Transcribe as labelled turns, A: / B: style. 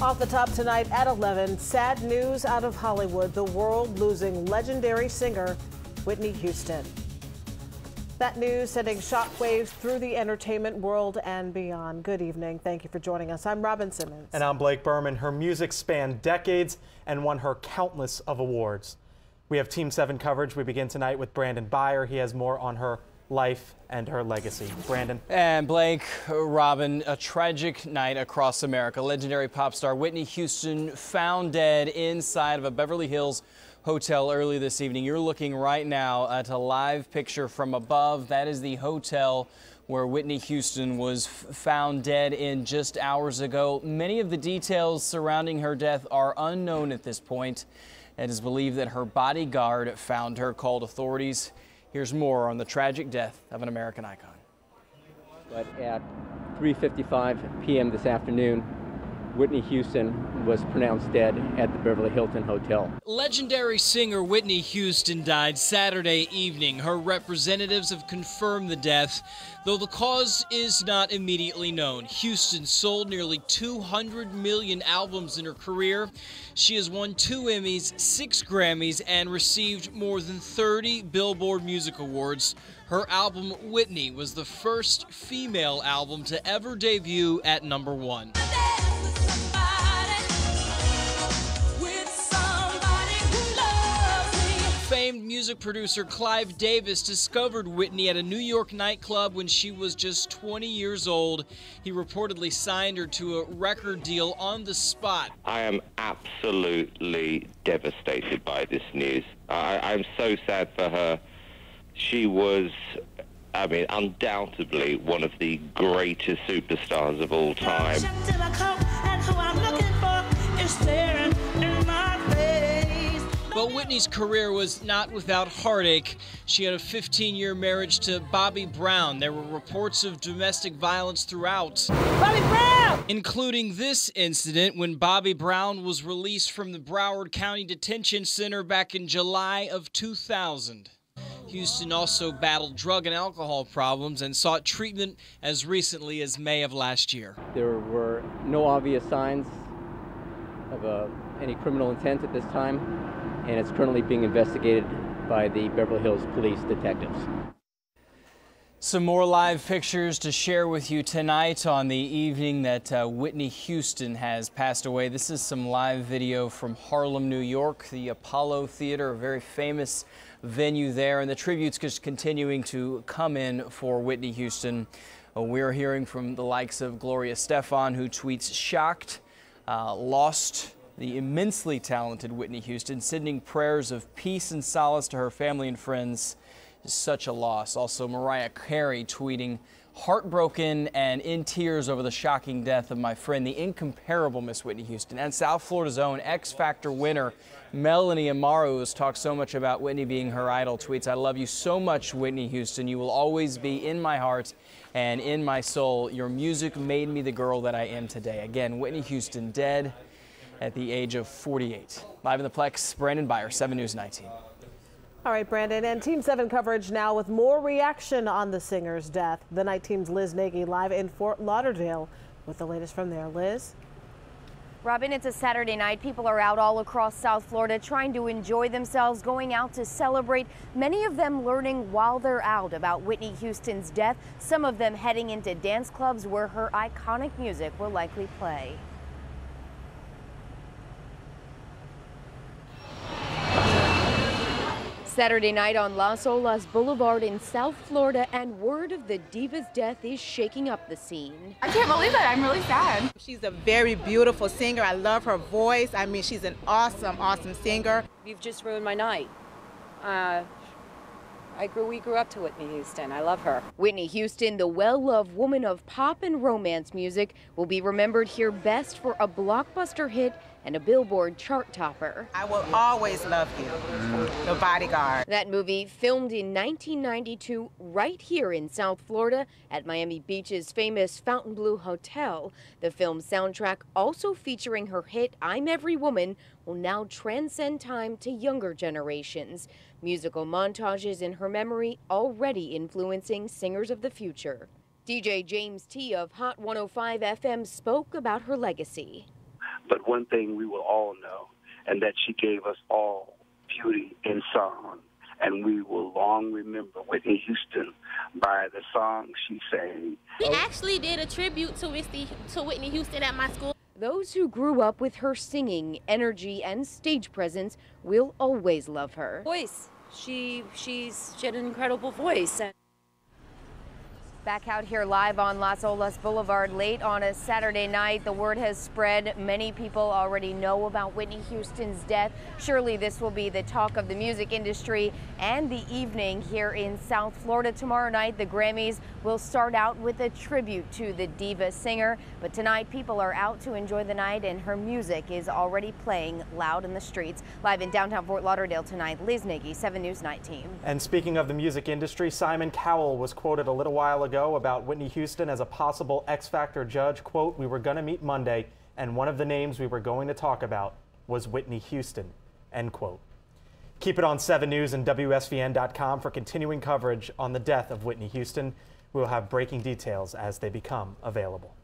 A: Off the top tonight at 11, sad news out of Hollywood. The world losing legendary singer Whitney Houston. That news sending shockwaves through the entertainment world and beyond. Good evening. Thank you for joining us. I'm Robin Simmons.
B: And I'm Blake Berman. Her music spanned decades and won her countless of awards. We have Team 7 coverage. We begin tonight with Brandon Beyer. He has more on her life and her legacy. Brandon.
C: And Blake, Robin, a tragic night across America. Legendary pop star Whitney Houston found dead inside of a Beverly Hills hotel early this evening. You're looking right now at a live picture from above. That is the hotel where Whitney Houston was found dead in just hours ago. Many of the details surrounding her death are unknown at this point. It is believed that her bodyguard found her, called authorities. Here's more on the tragic death of an American icon.
D: But at 3:55 p.m. this afternoon, Whitney Houston was pronounced dead at the Beverly Hilton Hotel.
C: Legendary singer Whitney Houston died Saturday evening. Her representatives have confirmed the death, though the cause is not immediately known. Houston sold nearly 200 million albums in her career. She has won 2 Emmys, 6 Grammys, and received more than 30 Billboard Music Awards. Her album, Whitney, was the first female album to ever debut at #1. Famed music producer Clive Davis discovered Whitney at a New York nightclub when she was just 20 years old. He reportedly signed her to a record deal on the spot.
E: I am absolutely devastated by this news. I'm so sad for her. She was, undoubtedly one of the greatest superstars of all time.
C: But Whitney's career was not without heartache. She had a 15-year marriage to Bobby Brown. There were reports of domestic violence throughout, Bobby Brown! Including this incident when Bobby Brown was released from the Broward County Detention Center back in July of 2000. Houston also battled drug and alcohol problems and sought treatment as recently as May of last year.
D: There were no obvious signs of any criminal intent at this time, and it's currently being investigated by the Beverly Hills Police detectives.
C: Some more live pictures to share with you tonight on the evening that Whitney Houston has passed away. This is some live video from Harlem, New York, the Apollo Theater, a very famous venue there, and the tributes just continuing to come in for Whitney Houston. We're hearing from the likes of Gloria Estefan, who tweets, "Shocked, lost the immensely talented Whitney Houston, sending prayers of peace and solace to her family and friends. Is such a loss." Also, Mariah Carey tweeting, "Heartbroken and in tears over the shocking death of my friend, the incomparable Miss Whitney Houston." And South Florida's own X Factor winner, Melanie Amaro, who's talked so much about Whitney being her idol, tweets, "I love you so much, Whitney Houston. You will always be in my heart and in my soul. Your music made me the girl that I am today." Again, Whitney Houston dead at the age of 48. Live in the Plex, Brandon Beyer, 7 News 19.
A: All right, Brandon, and Team 7 coverage now with more reaction on the singer's death. The night team's Liz Nagy live in Fort Lauderdale with the latest from there. Liz?
F: Robin, it's a Saturday night. People are out all across South Florida trying to enjoy themselves, going out to celebrate. Many of them learning while they're out about Whitney Houston's death. Some of them heading into dance clubs where her iconic music will likely play. Saturday night on Las Olas Boulevard in South Florida, and word of the diva's death is shaking up the scene.
G: I can't believe it. I'm really sad.
H: She's a very beautiful singer. I love her voice. I mean, she's an awesome, awesome singer.
I: You've just ruined my night. We grew up to Whitney Houston. I love her.
F: Whitney Houston, the well-loved woman of pop and romance music, will be remembered here best for a blockbuster hit and a Billboard chart topper.
H: I Will Always Love You, The Bodyguard.
F: That movie, filmed in 1992 right here in South Florida at Miami Beach's famous Fontainebleau Hotel. The film's soundtrack, also featuring her hit I'm Every Woman, will now transcend time to younger generations. Musical montages in her memory already influencing singers of the future. DJ James T. of Hot 105 FM spoke about her legacy.
J: But one thing we will all know, and that she gave us all beauty in song. And we will long remember Whitney Houston by the song she sang.
K: We actually did a tribute to Whitney Houston at my school.
F: Those who grew up with her singing, energy, and stage presence will always love her.
I: Voice. She had an incredible voice.
F: Back out here live on Las Olas Boulevard late on a Saturday night. The word has spread. Many people already know about Whitney Houston's death. Surely this will be the talk of the music industry and the evening here in South Florida. Tomorrow night, the Grammys will start out with a tribute to the diva singer. But tonight, people are out to enjoy the night, and her music is already playing loud in the streets. Live in downtown Fort Lauderdale tonight, Liz Nagy, 7 News Night Team.
B: And speaking of the music industry, Simon Cowell was quoted a little while ago about Whitney Houston as a possible X Factor judge. Quote, "We were going to meet Monday, and one of the names we were going to talk about was Whitney Houston," end quote. Keep it on 7 News and WSVN.com for continuing coverage on the death of Whitney Houston. We'll have breaking details as they become available.